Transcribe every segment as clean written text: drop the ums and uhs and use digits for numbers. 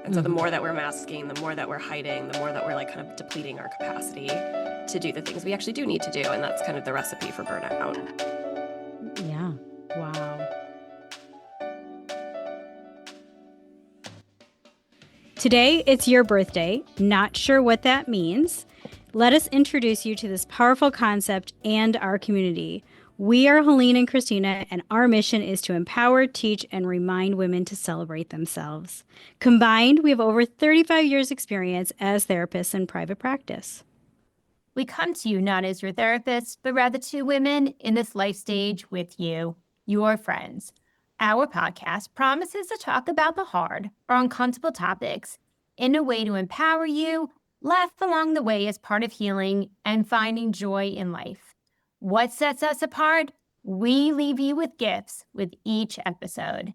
And so the more that we're masking, the more that we're hiding, the more that we're like kind of depleting our capacity to do the things we actually do need to do. And that's kind of the recipe for burnout. Yeah. Wow. Today, it's your birthday. Not sure what that means. Let us introduce you to this powerful concept and our community. We are Helene and Christina, and our mission is to empower, teach, and remind women to celebrate themselves. Combined, we have over 35 years' experience as therapists in private practice. We come to you not as your therapist, but rather two women in this life stage with you, your friends. Our podcast promises to talk about the hard or uncomfortable topics in a way to empower you, laugh along the way as part of healing, and finding joy in life. What sets us apart? We leave you with gifts with each episode.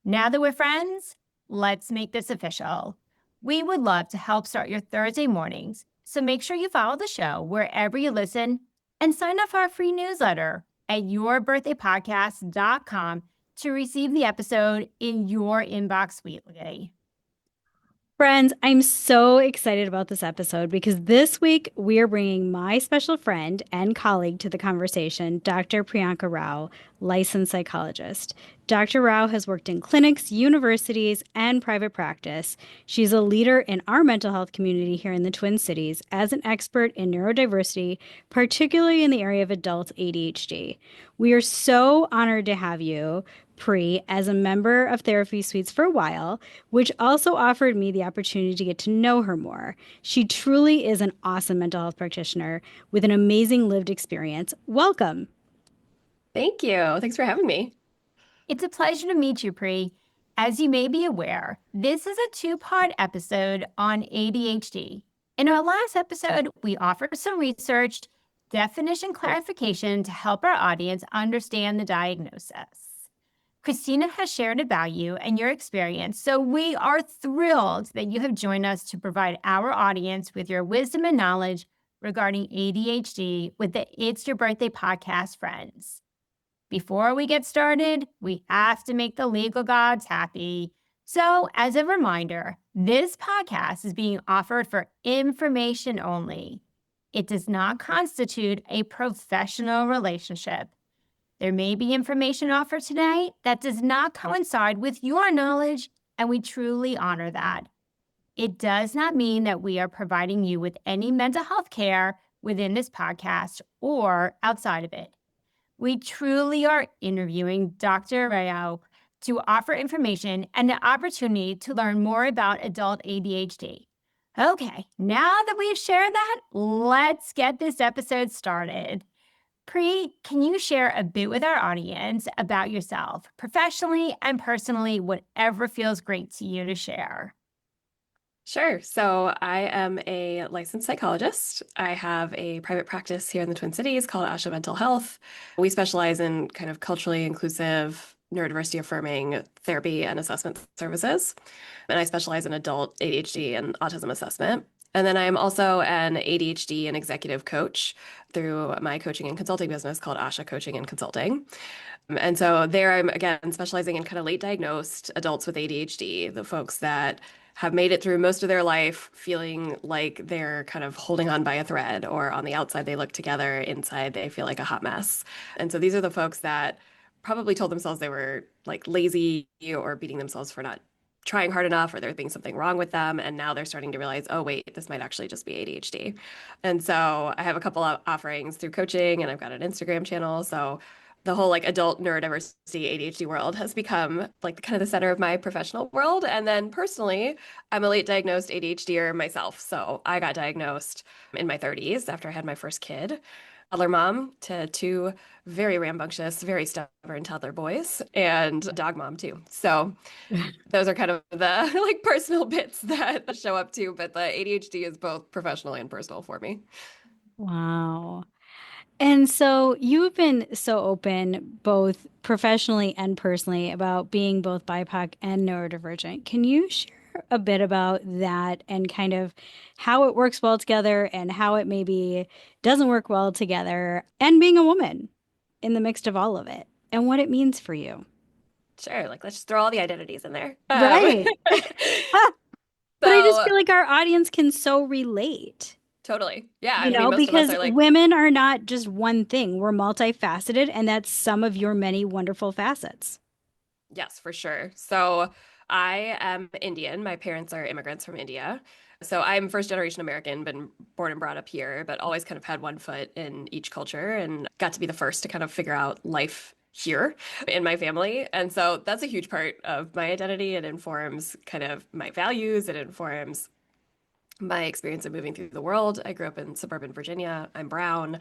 Now that we're friends, let's make this official. We would love to help start your Thursday mornings, so make sure you follow the show wherever you listen and sign up for our free newsletter at yourbirthdaypodcast.com to receive the episode in your inbox weekly. Friends, I'm so excited about this episode because this week we are bringing my special friend and colleague to the conversation, Dr. Priyanka Rao, licensed psychologist. Dr. Rao has worked in clinics, universities, and private practice. She's a leader in our mental health community here in the Twin Cities as an expert in neurodiversity, particularly in the area of adult ADHD. We are so honored to have you, Pri, as a member of Therapy Suites for a while, which also offered me the opportunity to get to know her more. She truly is an awesome mental health practitioner with an amazing lived experience. Welcome. Thank you. Thanks for having me. It's a pleasure to meet you, Pri. As you may be aware, this is a two-part episode on ADHD. In our last episode, we offered some research, definition clarification to help our audience understand the diagnosis. Christina has shared about you and your experience, so we are thrilled that you have joined us to provide our audience with your wisdom and knowledge regarding ADHD with the It's Your Birthday podcast friends. Before we get started, we have to make the legal gods happy. So, as a reminder, this podcast is being offered for information only. It does not constitute a professional relationship. There may be information offered today that does not coincide with your knowledge, and we truly honor that. It does not mean that we are providing you with any mental health care within this podcast or outside of it. We truly are interviewing Dr. Rao to offer information and the opportunity to learn more about adult ADHD. Okay, now that we've shared that, let's get this episode started. Pri, can you share a bit with our audience about yourself, professionally and personally, whatever feels great to you to share? Sure. So I am a licensed psychologist. I have a private practice here in the Twin Cities called Asha Mental Health. We specialize in kind of culturally inclusive, neurodiversity affirming therapy and assessment services. And I specialize in adult ADHD and autism assessment. And then I'm also an ADHD and executive coach through my coaching and consulting business called Asha Coaching and Consulting. And so there I'm again specializing in kind of late diagnosed adults with ADHD, the folks that have made it through most of their life feeling like they're kind of holding on by a thread, or on the outside they look together, inside they feel like a hot mess. And so these are the folks that probably told themselves they were like lazy or beating themselves for not trying hard enough, or there being something wrong with them. And now they're starting to realize, oh, wait, this might actually just be ADHD. And so I have a couple of offerings through coaching, and I've got an Instagram channel. So the whole like adult neurodiversity ADHD world has become like kind of the center of my professional world. And then personally, I'm a late diagnosed ADHDer myself. So I got diagnosed in my 30s after I had my first kid. Toddler mom to two very rambunctious, very stubborn toddler boys, and dog mom too. So those are kind of the like personal bits that show up too, but the ADHD is both professional and personal for me. Wow. And so you've been so open, both professionally and personally, about being both BIPOC and neurodivergent. Can you share a bit about that and kind of how it works well together and how it maybe doesn't work well together, and being a woman in the mix of all of it and what it means for you? Sure, like let's just throw all the identities in there. Right. But I just So feel like our audience can so relate, totally. Yeah. I mean, most of us because are like, women are not just one thing. We're multifaceted, and that's some of your many wonderful facets. yes, for sure. So I am Indian. My parents are immigrants from India. So I'm first generation American, been born and brought up here, but always kind of had one foot in each culture and got to be the first to kind of figure out life here in my family. And so that's a huge part of my identity. It informs kind of my values. It informs my experience of moving through the world. I grew up in suburban Virginia. I'm brown.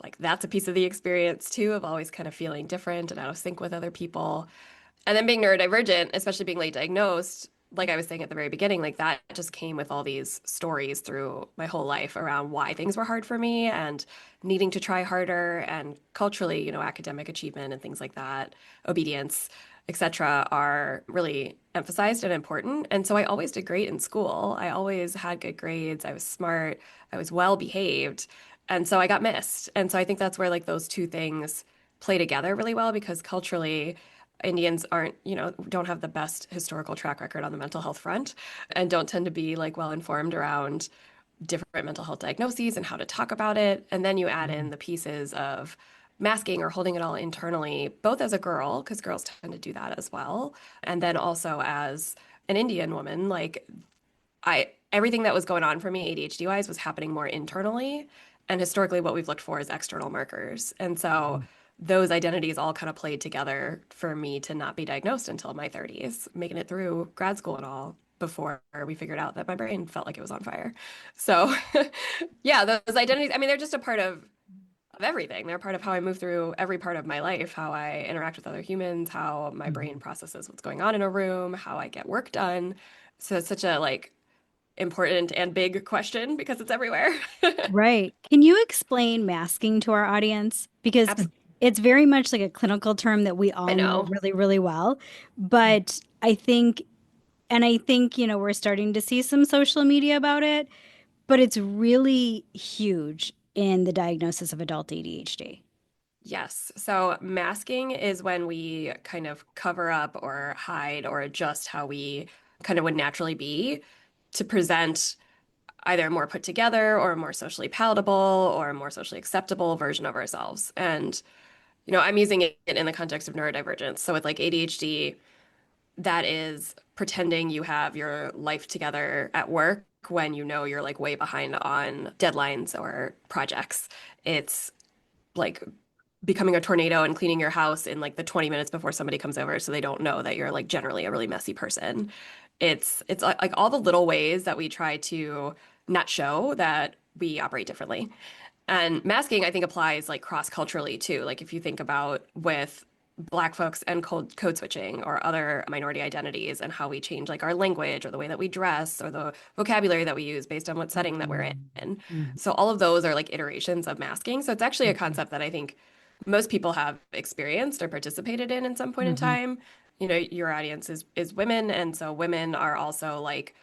Like that's a piece of the experience too, of always kind of feeling different and out of sync with other people. And then being neurodivergent, especially being late diagnosed, like I was saying at the very beginning, like that just came with all these stories through my whole life around why things were hard for me and needing to try harder and culturally, academic achievement and things like that, obedience, etc., are really emphasized and important. And so I always did great in school. I always had good grades. I was smart. I was well behaved. And so I got missed. And so I think that's where like those two things play together really well because culturally, Indians aren't, don't have the best historical track record on the mental health front and don't tend to be like well informed around different mental health diagnoses and how to talk about it. And then you add in the pieces of masking or holding it all internally, both as a girl, because girls tend to do that as well. And then also as an Indian woman, like everything that was going on for me ADHD wise was happening more internally. And historically, what we've looked for is external markers. And so those identities all kind of played together for me to not be diagnosed until my 30s, making it through grad school and all before we figured out that my brain felt like it was on fire. So, yeah, those identities, I mean, they're just a part of everything. They're a part of how I move through every part of my life, how I interact with other humans, how my brain processes what's going on in a room, how I get work done. So it's such a like important and big question because it's everywhere. Right. Can you explain masking to our audience? Because Absolutely. it's very much like a clinical term that we I all know know. really, really well. But I think, we're starting to see some social media about it, but it's really huge in the diagnosis of adult ADHD. Yes. So masking is when we kind of cover up or hide or adjust how we kind of would naturally be to present either a more put together or a more socially palatable or a more socially acceptable version of ourselves. And, I'm using it in the context of neurodivergence. So with like ADHD, that is pretending you have your life together at work when you know you're like way behind on deadlines or projects. It's like becoming a tornado and cleaning your house in like the 20 minutes before somebody comes over so they don't know that you're like generally a really messy person. It's like all the little ways that we try to not show that we operate differently. And masking, I think, applies like cross-culturally too. Like if you think about with Black folks and code switching or other minority identities and how we change like our language or the way that we dress or the vocabulary that we use based on what setting that we're in. So all of those are like iterations of masking. So it's actually a concept that I think most people have experienced or participated in some point in time. Your audience is women, and so women are also like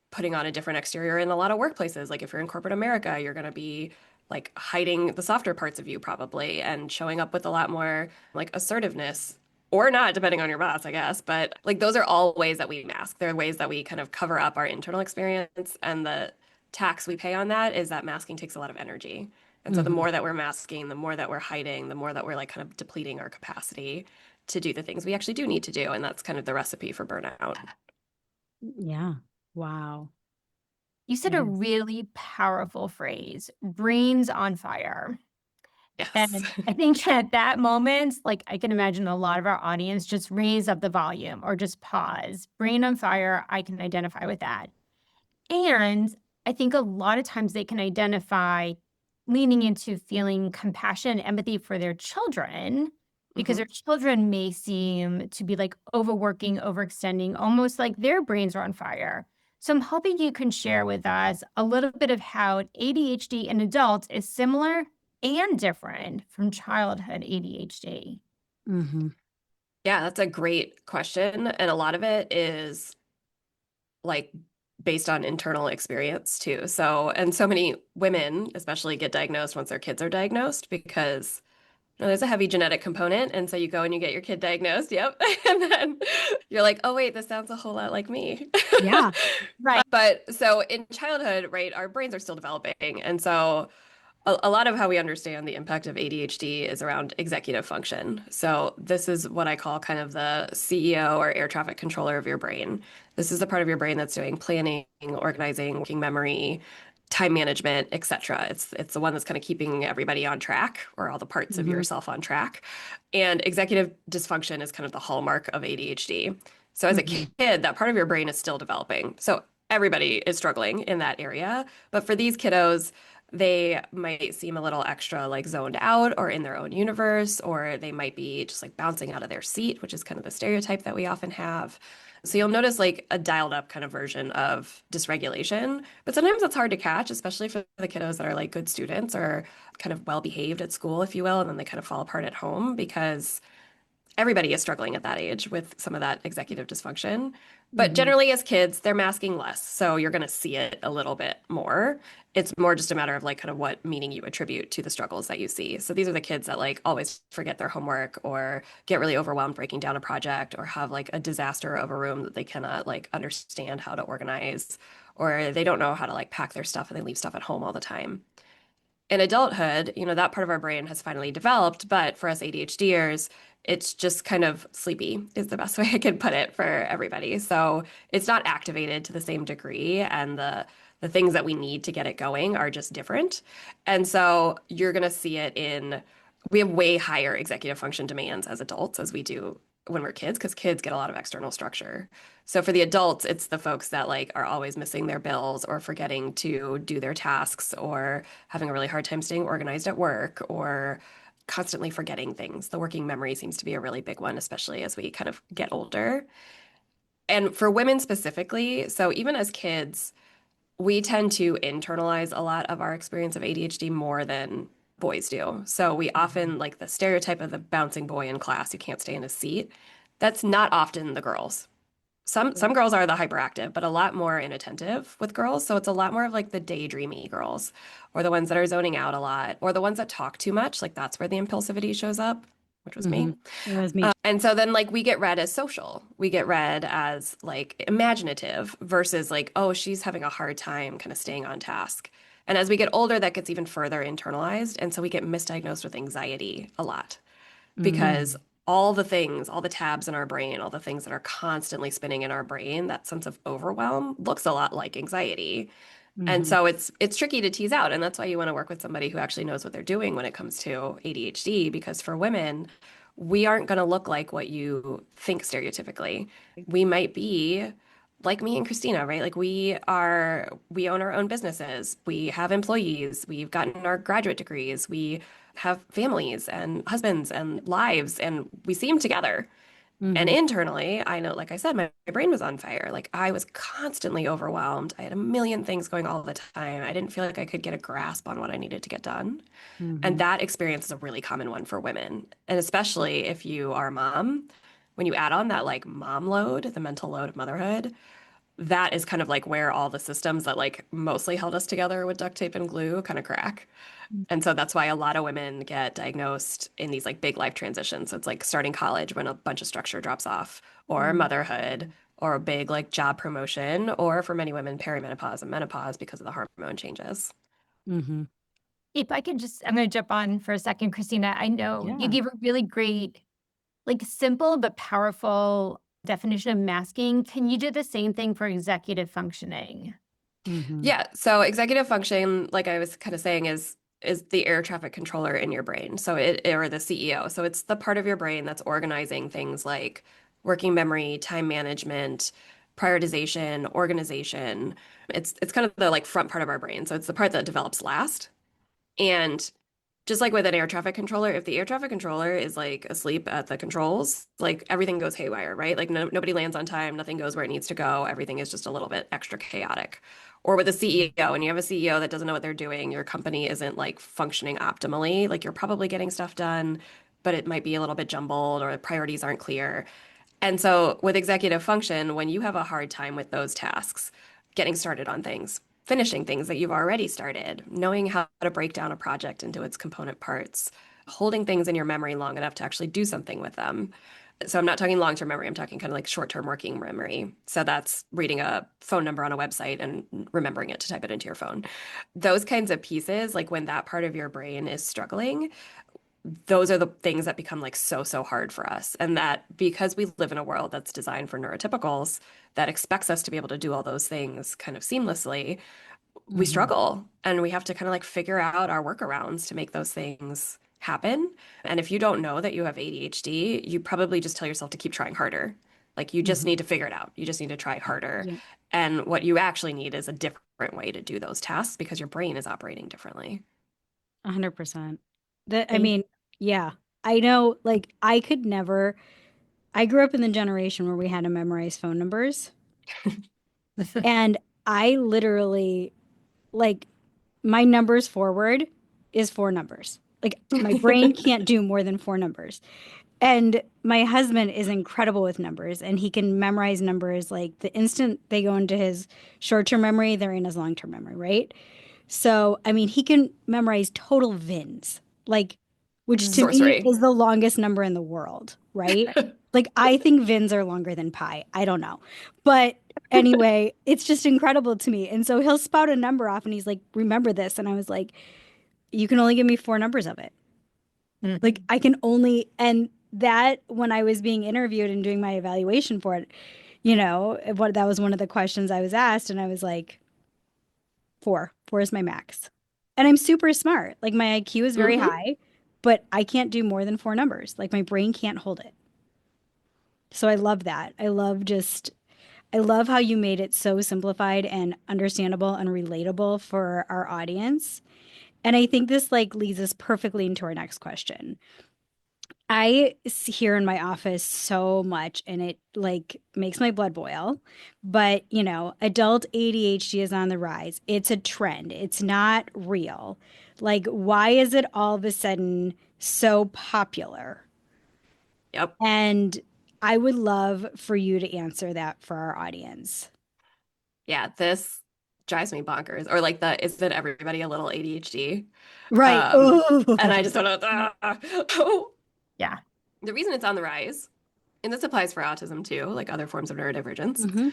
putting on a different exterior in a lot of workplaces. Like if you're in corporate America, you're going to be like hiding the softer parts of you probably and showing up with a lot more like assertiveness or not, depending on your boss, I guess. But like those are all ways that we mask. They're ways that we kind of cover up our internal experience. And the tax we pay on that is that masking takes a lot of energy. And so the more that we're masking, the more that we're hiding, the more that we're like kind of depleting our capacity to do the things we actually do need to do. And that's kind of the recipe for burnout. Yeah. Wow. You said That a is. really powerful phrase, brains on fire. Yes. And I think at that moment, like I can imagine a lot of our audience just raise up the volume or just pause. Brain on fire, I can identify with that. And I think a lot of times they can identify leaning into feeling compassion, empathy for their children because hmm their children may seem to be like overworking, overextending, almost like their brains are on fire. So I'm hoping you can share with us a little bit of how ADHD in adults is similar and different from childhood ADHD. Hmm. Yeah, that's a great question. And a lot of it is like based on internal experience too. So, and so many women, especially, get diagnosed once their kids are diagnosed because No, there's a heavy genetic component, and so you go and you get your kid diagnosed. Yep. And then you're like, "Oh wait, this sounds a whole lot like me." Yeah. Right. But so in childhood, right, our brains are still developing. And so a lot of how we understand the impact of ADHD is around executive function. So this is what I call kind of the CEO or air traffic controller of your brain. This is the part of your brain that's doing planning, organizing, working memory, time management, etc. It's the one that's kind of keeping everybody on track or all the parts of Hmm. yourself on track. And executive dysfunction is kind of the hallmark of ADHD. So as a Hmm. kid, that part of your brain is still developing. So everybody is struggling in that area. But for these kiddos, they might seem a little extra like zoned out or in their own universe, or they might be just like bouncing out of their seat, which is kind of the stereotype that we often have. So you'll notice like a dialed up kind of version of dysregulation, but sometimes it's hard to catch, especially for the kiddos that are like good students or kind of well behaved at school, if you will, and then they kind of fall apart at home because everybody is struggling at that age with some of that executive dysfunction. But Hmm. generally, as kids, they're masking less. So you're going to see it a little bit more. It's more just a matter of like kind of what meaning you attribute to the struggles that you see. So these are the kids that like always forget their homework or get really overwhelmed breaking down a project or have like a disaster of a room that they cannot like understand how to organize or they don't know how to like pack their stuff and they leave stuff at home all the time. In adulthood, that part of our brain has finally developed, but for us ADHDers, it's just kind of sleepy, is the best way I can put it for everybody. So it's not activated to the same degree, and the things that we need to get it going are just different. And so you're going to see it in we have way higher executive function demands as adults as we do when we're kids, because kids get a lot of external structure. So for the adults, it's the folks that like are always missing their bills or forgetting to do their tasks or having a really hard time staying organized at work or constantly forgetting things. The working memory seems to be a really big one, especially as we kind of get older. And for women specifically, so even as kids, we tend to internalize a lot of our experience of ADHD more than boys do. So we often like the stereotype of the bouncing boy in class who can't stay in his seat. That's not often the girls. Some Right. girls are the hyperactive, but a lot more inattentive with girls. So it's a lot more of like the daydreamy girls, or the ones that are zoning out a lot, or the ones that talk too much. Like that's where the impulsivity shows up, which was Hmm. me. It was me. And so then like we get read as social. We get read as like imaginative versus like, oh, she's having a hard time kind of staying on task. And as we get older, that gets even further internalized. And so we get misdiagnosed with anxiety a lot Hmm. because all the things, all the tabs in our brain, all the things that are constantly spinning in our brain, that sense of overwhelm looks a lot like anxiety. And Hmm. so it's tricky to tease out. And that's why you want to work with somebody who actually knows what they're doing when it comes to ADHD, because for women, we aren't going to look like what you think stereotypically. We might be like me and Christina, right? Like we own our own businesses. We have employees. We've gotten our graduate degrees. We have families and husbands and lives, and we seem together. And Hmm. internally, I know, like I said, my brain was on fire. Like I was constantly overwhelmed. I had a million things going all the time. I didn't feel like I could get a grasp on what I needed to get done. And Hmm. that experience is a really common one for women. And especially if you are a mom, when you add on that like mom load, the mental load of motherhood, that is kind of like where all the systems that like mostly held us together with duct tape and glue kind of crack. And so that's why a lot of women get diagnosed in these like big life transitions. So it's like starting college when a bunch of structure drops off, or motherhood, or a big like job promotion, or for many women, perimenopause and menopause because of the hormone changes. Hmm. If I could just, I'm going to jump on for a second, Christina. I know you Yeah. gave a really great, like simple but powerful definition of masking. Can you do the same thing for executive functioning? Hmm. Yeah, so executive function, like I was kind of saying, is the air traffic controller in your brain. So it or the CEO. So it's the part of your brain that's organizing things like working memory, time management, prioritization, organization. It's kind of the like front part of our brain. So it's the part that develops last. And just like with an air traffic controller, if the air traffic controller is like asleep at the controls, like everything goes haywire, right? Like nobody lands on time, nothing goes where it needs to go. Everything is just a little bit extra chaotic. Or with a CEO, and you have a CEO that doesn't know what they're doing, your company isn't like functioning optimally. Like you're probably getting stuff done, but it might be a little bit jumbled or the priorities aren't clear. And so with executive function, when you have a hard time with those tasks, getting started on things, finishing things that you've already started, knowing how to break down a project into its component parts, holding things in your memory long enough to actually do something with them. So I'm not talking long-term memory, I'm talking kind of like short-term working memory. So that's reading a phone number on a website and remembering it to type it into your phone. Those kinds of pieces, like when that part of your brain is struggling, those are the things that become like so hard for us. And that because we live in a world that's designed for neurotypicals that expects us to be able to do all those things kind of seamlessly, we Hmm. struggle and we have to kind of like figure out our workarounds to make those things happen. And if you don't know that you have ADHD, you probably just tell yourself to keep trying harder. Like you just Hmm. need to figure it out. You just need to try harder. Yeah, And what you actually need is a different way to do those tasks because your brain is operating differently. 100%. That, I Thank mean, yeah, I know, like, I could never, I grew up in the generation where we had to memorize phone numbers. And I literally, like, my numbers forward is four numbers. Like, my brain can't do more than four numbers. And my husband is incredible with numbers and he can memorize numbers like the instant they go into his short term memory, they're in his long term memory, right? So, I mean, he can memorize total VINs, like, which to me Sorcery. is the longest number in the world, right? Like, I think VINs are longer than pi. I don't know. But anyway, it's just incredible to me. And so he'll spout a number off and he's like, remember this. And I was like, you can only give me four numbers of it. Like, I can only, and that when I was being interviewed and doing my evaluation for it, what that was one of the questions I was asked. And I was like, four. Four is my max. And I'm super smart. Like my IQ is very Hmm. high, but I can't do more than four numbers. Like my brain can't hold it. So I love that. I love how you made it so simplified and understandable and relatable for our audience. And I think this like leads us perfectly into our next question. Hear in my office so much and it like makes my blood boil. But, adult ADHD is on the rise. It's a trend. It's not real. Like, why is it all of a sudden so popular? Yep. And I would love for you to answer that for our audience. Yeah, this drives me bonkers. Or like the is that everybody a little ADHD? Right. And Oh. I just don't know. yeah. The reason it's on the rise, and this applies for autism too, like other forms of neurodivergence, Hmm.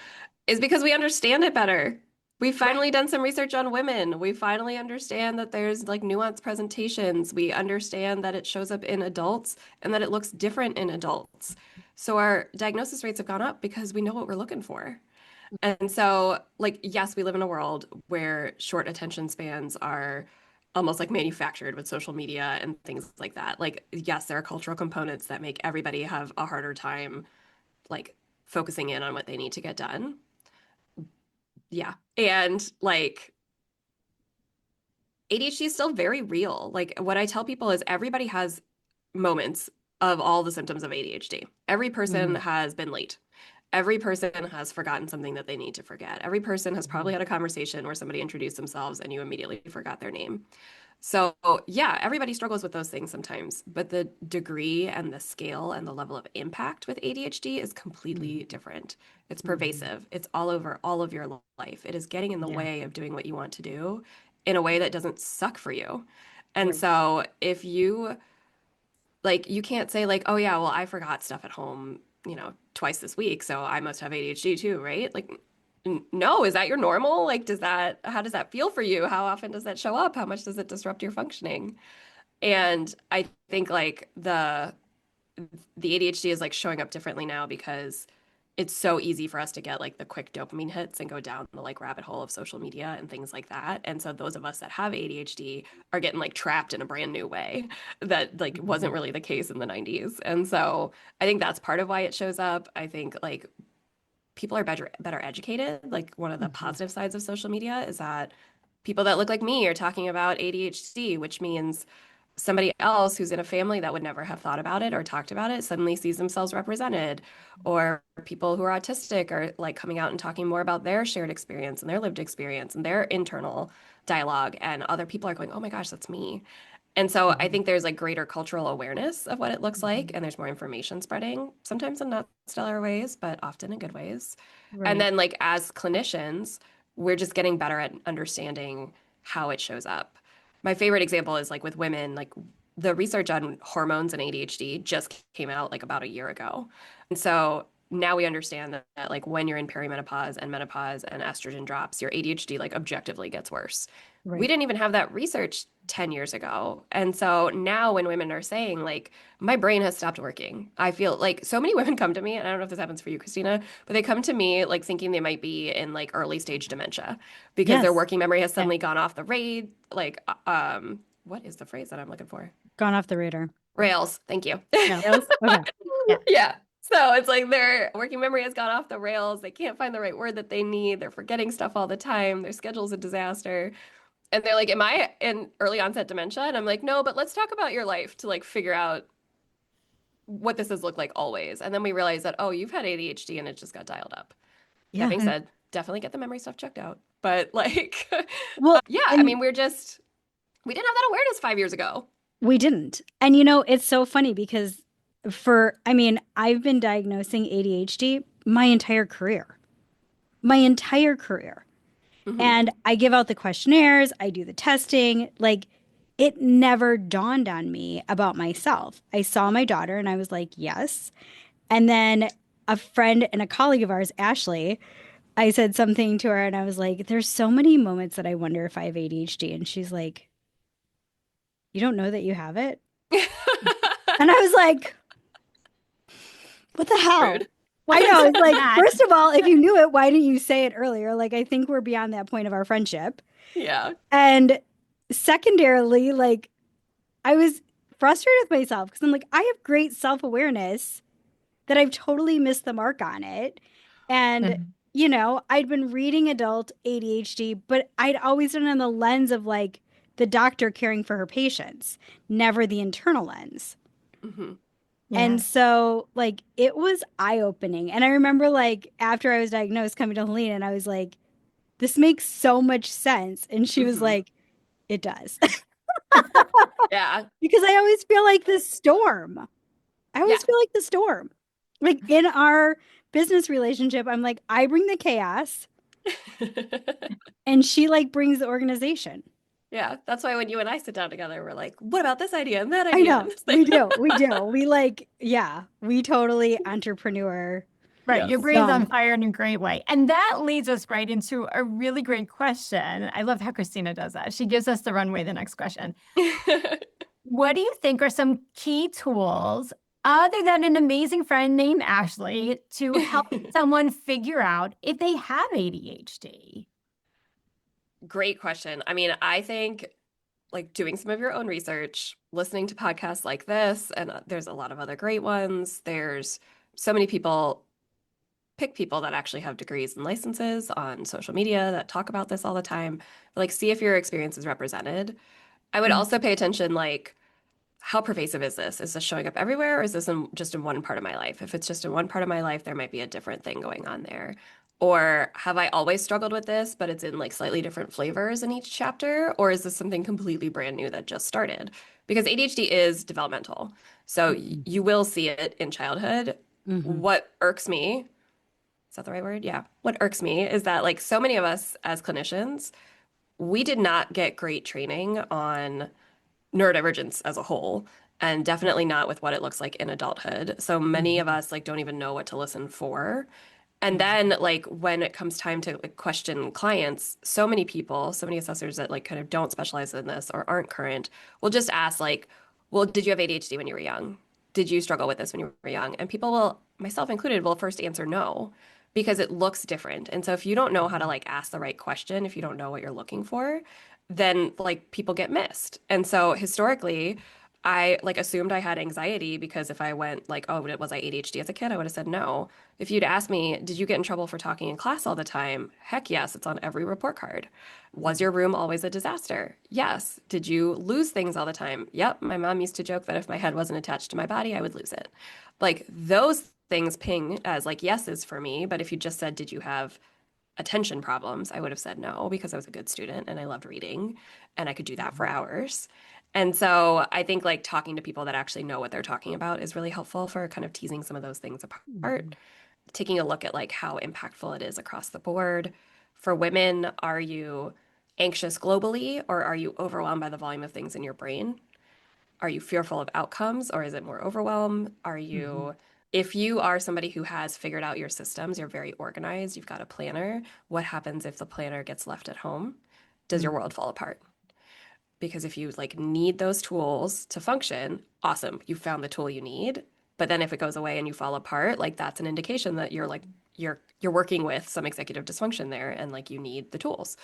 is because we understand it better. We've Right. finally done some research on women. We finally understand that there's like nuanced presentations. We understand that it shows up in adults and that it looks different in adults. So our diagnosis rates have gone up because we know what we're looking for. And so, like, yes, we live in a world where short attention spans are almost like manufactured with social media and things like that. Like, yes, there are cultural components that make everybody have a harder time, like, focusing in on what they need to get done. Yeah. And like, ADHD is still very real. Like, what I tell people is everybody has moments of all the symptoms of ADHD. Every person Hmm. has been late. Every person has forgotten something that they need to forget. Every person has probably had a conversation where somebody introduced themselves and you immediately forgot their name. So, yeah, everybody struggles with those things sometimes, but the degree and the scale and the level of impact with ADHD is completely different. It's Hmm. pervasive. It's all over all of your life. It is getting in the Yeah. way of doing what you want to do in a way that doesn't suck for you. And Right. so, if you like, you can't say like, "Oh yeah, well, I forgot stuff at home, twice this week, so I must have ADHD too," right? Like, no, is that your normal? Like, how does that feel for you? How often does that show up? How much does it disrupt your functioning? And I think like the ADHD is like showing up differently now because it's so easy for us to get like the quick dopamine hits and go down the like rabbit hole of social media and things like that. And so those of us that have ADHD are getting like trapped in a brand new way that like wasn't Mhm. really the case in the 90s. And so I think that's part of why it shows up. I think like people are better educated. Like one of the Mhm. positive sides of social media is that people that look like me are talking about ADHD, which means somebody else who's in a family that would never have thought about it or talked about it suddenly sees themselves represented. Or people who are autistic are like coming out and talking more about their shared experience and their lived experience and their internal dialogue. And other people are going, oh my gosh, that's me. And so I Mhm. think there's like greater cultural awareness of what it looks like, Mhm. and there's more information spreading, sometimes in not stellar ways, but often in good ways. And Right. then, like, as clinicians, we're just getting better at understanding how it shows up. My favorite example is like with women, like the research on hormones and ADHD just came out like about a year ago. And so now we understand that like when you're in perimenopause and menopause and estrogen drops, your ADHD like objectively gets worse. We Right. didn't even have that research 10 years ago. And so now when women are saying like my brain has stopped working, I feel like so many women come to me, and I don't know if this happens for you, Christina, but they come to me like thinking they might be in like early stage dementia because their Yes. working memory has Yeah. suddenly gone off the raid, like what is the phrase that I'm looking for? Gone off the radar. Rails. Thank you. No. Yes. Okay. Yeah. Yeah. So it's like their working memory has gone off the rails. They can't find the right word that they need. They're forgetting stuff all the time. Their schedule's a disaster. And they're like, am I in early onset dementia? And I'm like, no, but let's talk about your life to like figure out what this has looked like always. And then we realize that, oh, you've had ADHD and it just got dialed up. That Yeah. being said, definitely get the memory stuff checked out. But like, Well, yeah, I and mean, we didn't have that awareness 5 years ago. we didn't. And it's so funny because I've been diagnosing ADHD my entire career. My entire career. Hmm. And I give out the questionnaires, I do the testing. Like, it never dawned on me about myself. I saw my daughter and I was like, yes. And then a friend and a colleague of ours, Ashley, I said something to her and I was like, there's so many moments that I wonder if I have ADHD. And she's like, you don't know that you have it? And I was like, what the hell? Rude. I Wasn't know. It's like, that. first of all, if you knew it, why didn't you say it earlier? Like, I think we're beyond that point of our friendship. Yeah. And secondarily, like, I was frustrated with myself because I'm like, I have great self awareness that I've totally missed the mark on it. And, Mhm. I'd been reading adult ADHD, but I'd always done it on the lens of like the doctor caring for her patients, never the internal lens. Hmm. And Yeah. so, like, it was eye opening. And I remember, like, after I was diagnosed, coming to Helene, and I was like, this makes so much sense. And she was Hmm. like, it does. Yeah. Because I always feel like the storm. I Yeah. always feel like the storm. Like in our business relationship, I'm like, I bring the chaos and she like brings the organization. Yeah, that's why when you and I sit down together, we're like, what about this idea and that I idea and know. this thing? We do. We do. We like, yeah, we totally entrepreneur Right. Your Yes. brain's on some. fire in a great way. And that leads us right into a really great question. I love how Christina does that. She gives us the runway, the next question. What do you think are some key tools other than an amazing friend named Ashley to help someone figure out if they have ADHD? Great question. I mean, I think like doing some of your own research, listening to podcasts like this, and there's a lot of other great ones. There's so many people, pick people that actually have degrees and licenses on social media that talk about this all the time. Like, see if your experience is represented. I would Mm. also pay attention, like, how pervasive is this? Is this showing up everywhere or is this just in one part of my life? If it's just in one part of my life, there might be a different thing going on there. Or have I always struggled with this, but it's in like slightly different flavors in each chapter? Or is this something completely brand new that just started? Because ADHD is developmental. So Mhm. you will see it in childhood. Mhm. What irks me, is that the right word? Yeah. What irks me is that like so many of us as clinicians, we did not get great training on neurodivergence as a whole, and definitely not with what it looks like in adulthood. So many of Mhm. us like don't even know what to listen for. And then like when it comes time to like question clients, so many people, so many assessors that like kind of don't specialize in this or aren't current will just ask like, well, did you have ADHD when you were young? Did you struggle with this when you were young? And people will, myself included, will first answer no because it looks different. And so if you don't know how to Mhm. like ask the right question, if you don't know what you're looking for, then like people get missed. And so historically, I like assumed I had anxiety because if I went like, oh, was I ADHD as a kid? I would have said no. If you'd asked me, did you get in trouble for talking in class all the time? Heck yes, it's on every report card. Was your room always a disaster? Yes. Did you lose things all the time? Yep. My mom used to joke that if my head wasn't attached to my body, I would lose it. Like those things ping as like yeses for me. But if you just said, did you have attention problems, I would have said no because I was a good student and I loved reading and I could do that for hours. And so I think like talking to people that actually know what they're talking about is really helpful for kind of teasing some of those things apart, Mhm. taking a look at like how impactful it is across the board. For women, are you anxious globally or are you overwhelmed by the volume of things in your brain? Are you fearful of outcomes or is it more overwhelm? Mm-hmm. If you are somebody who has figured out your systems, you're very organized, you've got a planner, what happens if the planner gets left at home? Does your world fall apart? Because if you like need those tools to function, awesome, you found the tool you need. But then if it goes away and you fall apart, like that's an indication that you're working with some executive dysfunction there and like you need the tools.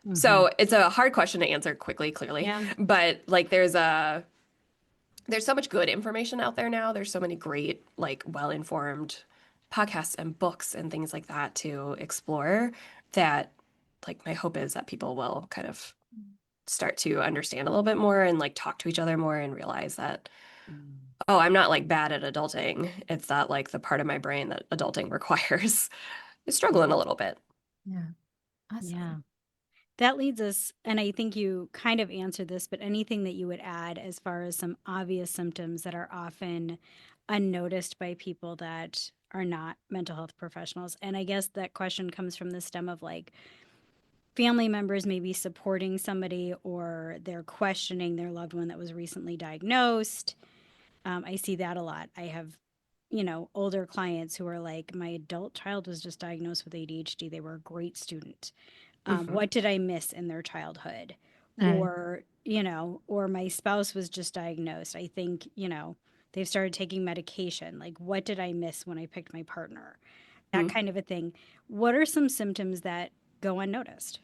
Mm-hmm. So it's a hard question to answer quickly, clearly, Yeah. but like there's so much good information out there now. There's so many great, like well-informed podcasts and books and things like that to explore that like my hope is that people will kind of start to understand a little bit more and like talk to each other more and realize that, oh, I'm not like bad at adulting. It's that like the part of my brain that adulting requires is struggling a little bit. Yeah. Yeah. Awesome. That leads us, and I think you kind of answered this, but anything that you would add as far as some obvious symptoms that are often unnoticed by people that are not mental health professionals? And I guess that question comes from the stem of like family members maybe supporting somebody or they're questioning their loved one that was recently diagnosed. I see that a lot. I have, older clients who are like, my adult child was just diagnosed with ADHD. They were a great student. Hmm. What did I miss in their childhood? Right. Or, or my spouse was just diagnosed. I think, they've started taking medication. Like, what did I miss when I picked my partner? That kind of a thing. What are some symptoms that go unnoticed?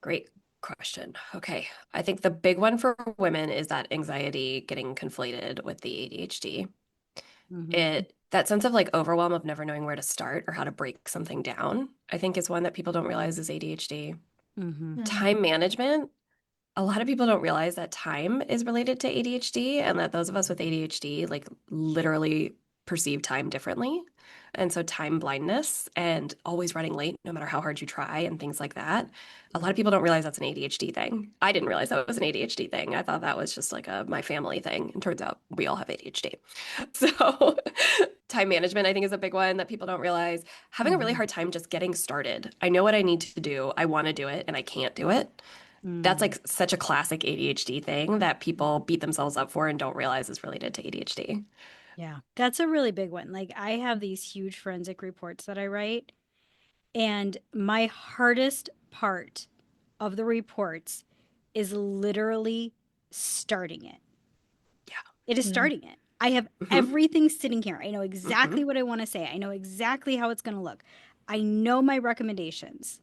Great question. Okay. I think the big one for women is that anxiety getting conflated with the ADHD. Mm-hmm. That sense of like overwhelm of never knowing where to start or how to break something down, I think is one that people don't realize is ADHD. Mm-hmm. Mm. Time management, a lot of people don't realize that time is related to ADHD and that those of us with ADHD like literally perceive time differently. And so time blindness and always running late, no matter how hard you try and things like that. A lot of people don't realize that's an ADHD thing. I didn't realize that was an ADHD thing. I thought that was just like a my family thing. And turns out we all have ADHD. So time management, I think, is a big one that people don't realize. Having a really Mm-hmm. hard time just getting started. I know what I need to do. I want to do it and I can't do it. That's Mm. like such a classic ADHD thing that people beat themselves up for and don't realize is related to ADHD. Yeah, that's a really big one. Like, I have these huge forensic reports that I write, and my hardest part of the reports is literally starting it. Yeah. It is Yeah. starting it. I have Hmm. everything sitting here. I know Hmm. exactly what I want to say. I know exactly how it's going to look. I know my recommendations,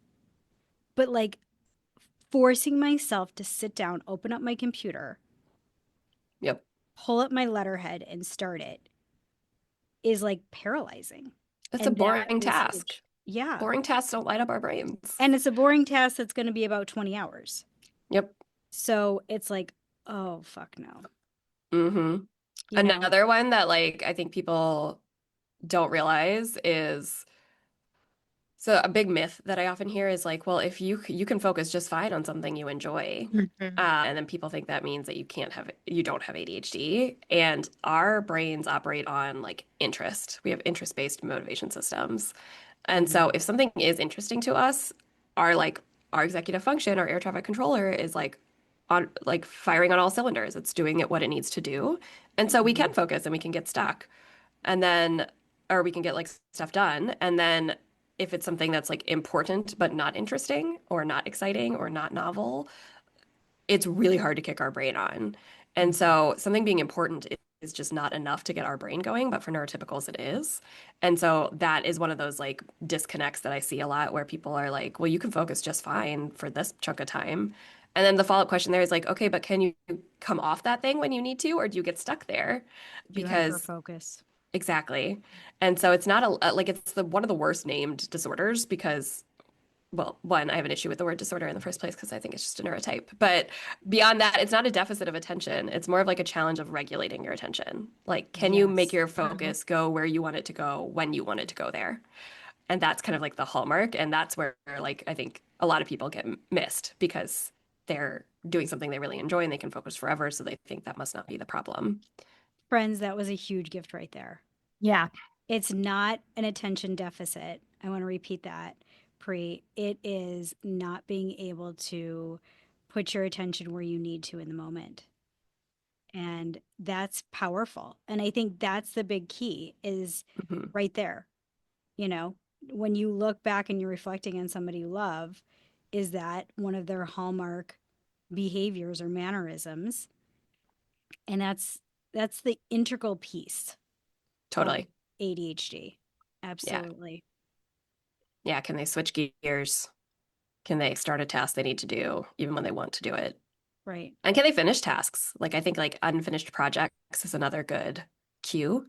but like forcing myself to sit down, open up my computer, Yep. pull up my letterhead, and start it is like paralyzing. It's a And that boring is task. huge. Yeah. Boring tasks don't light up our brains. And it's a boring task that's going to be about 20 hours. Yep. So it's like, oh, fuck no. Hmm. You know? Another one that like I think people don't realize is so a big myth that I often hear is like, well, if you can focus just fine on something you enjoy, Mhm. and then people think that means that you don't have ADHD, and our brains operate on like interest. We have interest-based motivation systems, and so Mhm. if something is interesting to us, our like our executive function, our air traffic controller is like on like firing on all cylinders. It's doing it what it needs to do, and so we can Mhm. focus and we can get stuck and then or we can get like stuff done and then if it's something that's like important but not interesting or not exciting or not novel it's really hard to kick our brain on and Mhm. so something being important is just not enough to get our brain going but for neurotypicals it is and so that is one of those like disconnects that I see a lot where people are like well you can focus just fine for this chunk of time and then the follow-up question there is like okay but can you come off that thing when you need to or do you get stuck there Do you hyper because focus? exactly. And so it's not like it's the one of the worst named disorders because well, one, I have an issue with the word disorder in the first place because I think it's just a neurotype. But beyond that, it's not a deficit of attention. It's more of like a challenge of regulating your attention. Like, can you make Yes. your Mhm. focus go where you want it to go when you want it to go there? And that's kind of like the hallmark. And that's where like I think a lot of people get missed because they're doing something they really enjoy and they can focus forever. So they think that must not be the problem. Friends, that was a huge gift right there. Yeah. It's not an attention deficit. I want to repeat that, Pri. It is not being able to put your attention where you need to in the moment. And that's powerful. And I think that's the big key is Mhm. right there. You know, when you look back and you're reflecting on somebody you love, is that one of their hallmark behaviors or mannerisms? And that's the integral piece of Totally. ADHD. Yeah. Absolutely. Yeah. Can they switch gears? Can they start a task they need to do even when they want to do it? Right. And can they finish tasks? Like I think like unfinished projects is another good cue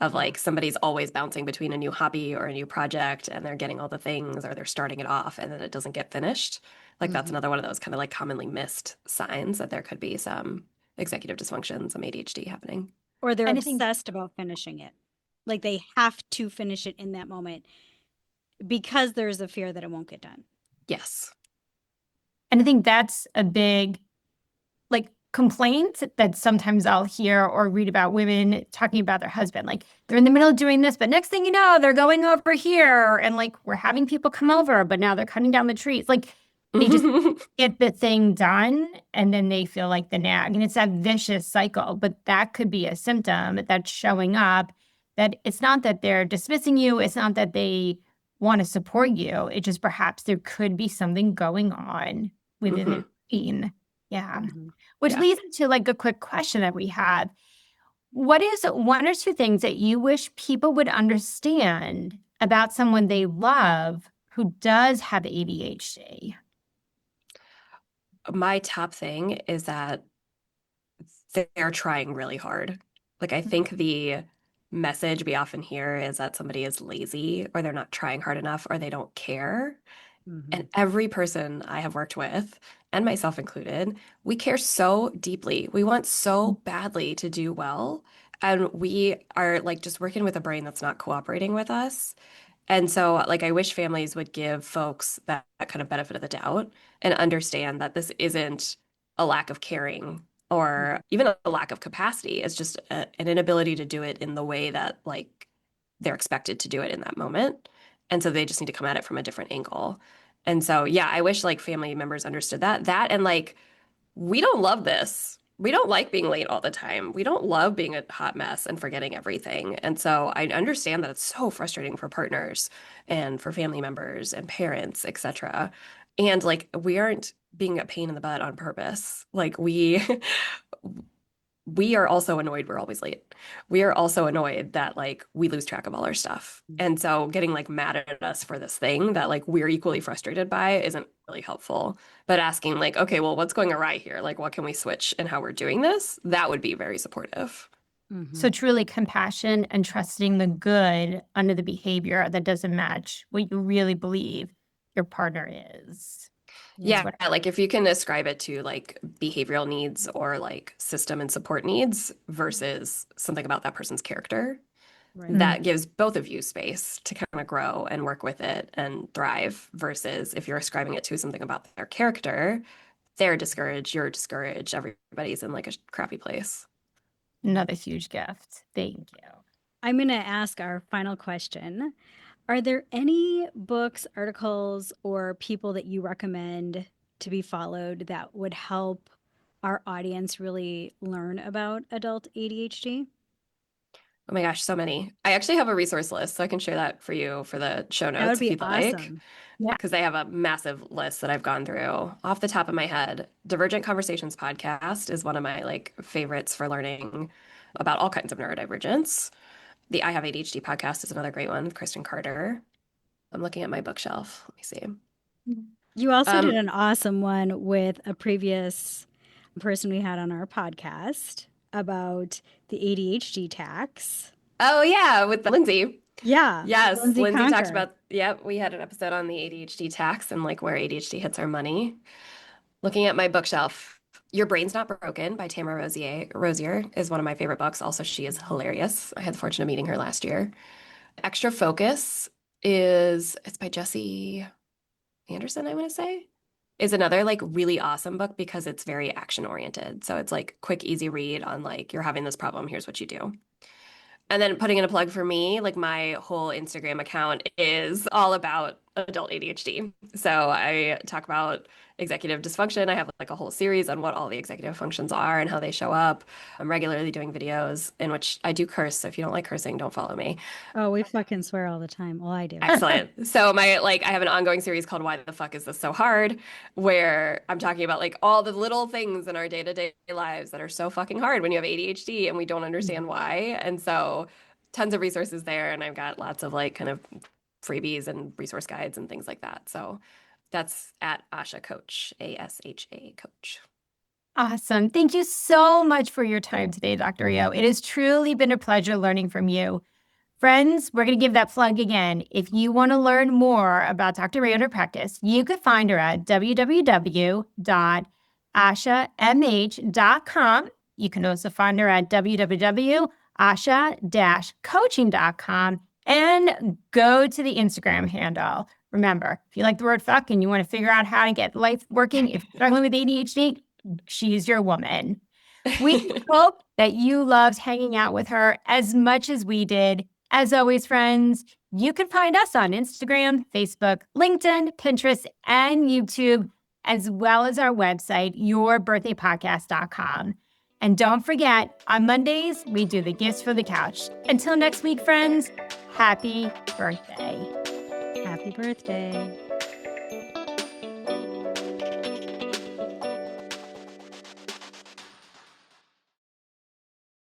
of Yeah. like somebody's always bouncing between a new hobby or a new project and they're getting all the things or they're starting it off and then it doesn't get finished. Like that's Hmm. another one of those kind of like commonly missed signs that there could be some executive dysfunction, some ADHD happening. Or they're And I think obsessed about finishing it. Like they have to finish it in that moment because there's a fear that it won't get done. Yes. and I think that's a big like complaint that sometimes I'll hear or read about women talking about their husband. Like they're in the middle of doing this, but next thing you know, they're going over here and like we're having people come over, but now they're cutting down the trees. Like they just get the thing done and then they feel like the nag. And it's that vicious cycle. But that could be a symptom that's showing up that it's not that they're dismissing you, it's not that they want to support you. It just perhaps there could be something going on within the Hmm. routine. Yeah. Hmm. Which Yeah. leads into like a quick question that we have. What is one or two things that you wish people would understand about someone they love who does have ADHD? My top thing is that they're trying really hard. Like, I think the message we often hear is that somebody is lazy or they're not trying hard enough or they don't care. Hmm. And every person I have worked with, and myself included, we care so deeply. We want so badly to do well. And we are like just working with a brain that's not cooperating with us. And so, like, I wish families would give folks that kind of benefit of the doubt and understand that this isn't a lack of caring or even a lack of capacity. It's just an inability to do it in the way that, like, they're expected to do it in that moment. And so they just need to come at it from a different angle. And so, yeah, I wish like family members understood that and like we don't love this. We don't like being late all the time. We don't love being a hot mess and forgetting everything. And so I understand that it's so frustrating for partners and for family members and parents, etc. And like we aren't being a pain in the butt on purpose. Like we are also annoyed we're always late. We are also annoyed that like we lose track of all our stuff. And so getting like mad at us for this thing that like we're equally frustrated by isn't really helpful. But asking like, okay, well, what's going awry here? Like, what can we switch in how we're doing this? That would be very supportive. Hmm. So truly compassion and trusting the good under the behavior that doesn't match what you really believe your partner is Yeah, what. like if you can ascribe it to like behavioral needs or like system and support needs versus something about that person's character, Right. Mm. that gives both of you space to kind of grow and work with it and thrive versus if you're ascribing it to something about their character, they're discouraged, you're discouraged, everybody's in like a crappy place. Another huge gift. Thank you. I'm going to ask our final question. Are there any books, articles, or people that you recommend to be followed that would help our audience really learn about adult ADHD? Oh my gosh, so many. I actually have a resource list, so I can share that for you for the show That would notes if be you'd like, awesome. Yeah. because I have a massive list that I've gone through. Off the top of my head, Divergent Conversations podcast is one of my like favorites for learning about all kinds of neurodivergence. The I Have ADHD podcast is another great one with Kristen Carter. I'm looking at my bookshelf. Let me see. You also did Um, an awesome one with a previous person we had on our podcast about the ADHD tax. oh yeah, with Lindsay. Yeah, Yes, Lindsay Lindsay talked Conker. about, yep, we had an episode on the ADHD tax and like where ADHD hits our money. Looking at my bookshelf, Your Brain's Not Broken by Tamara Rosier is one of my favorite books. Also, she is hilarious. I had the fortune of meeting her last year. Extra Focus it's by Jesse Anderson, I want to say, is another like really awesome book because it's very action oriented. So it's like quick, easy read on like you're having this problem, here's what you do. And then putting in a plug for me, like my whole Instagram account is all about adult ADHD. So I talk about executive dysfunction. I have like a whole series on what all the executive functions are and how they show up. I'm regularly doing videos in which I do curse. So if you don't like cursing, don't follow me. Oh, we fucking swear all the time. Well, I do. Excellent. So I have an ongoing series called Why the Fuck Is This So Hard? Where I'm talking about like all the little things in our day-to-day lives that are so fucking hard when you have ADHD and we don't understand why. And so tons of resources there. And I've got lots of like kind of freebies and resource guides and things like that. So that's at Asha Coach, ASHA Coach. Awesome. Thank you so much for your time today, Dr. Rao. It has truly been a pleasure learning from you. Friends, we're going to give that plug again. If you want to learn more about Dr. Rao and her practice, you could find her at www.ashamh.com. You can also find her at www.asha-coaching.com and go to the Instagram handle. Remember, if you like the word fuck and you want to figure out how to get life working, if you're struggling with ADHD, she's your woman. We hope that you loved hanging out with her as much as we did. As always, friends, you can find us on Instagram, Facebook, LinkedIn, Pinterest, and YouTube, as well as our website, yourbirthdaypodcast.com. And don't forget, on Mondays, we do the gifts for the couch. Until next week, friends, happy birthday. Happy birthday.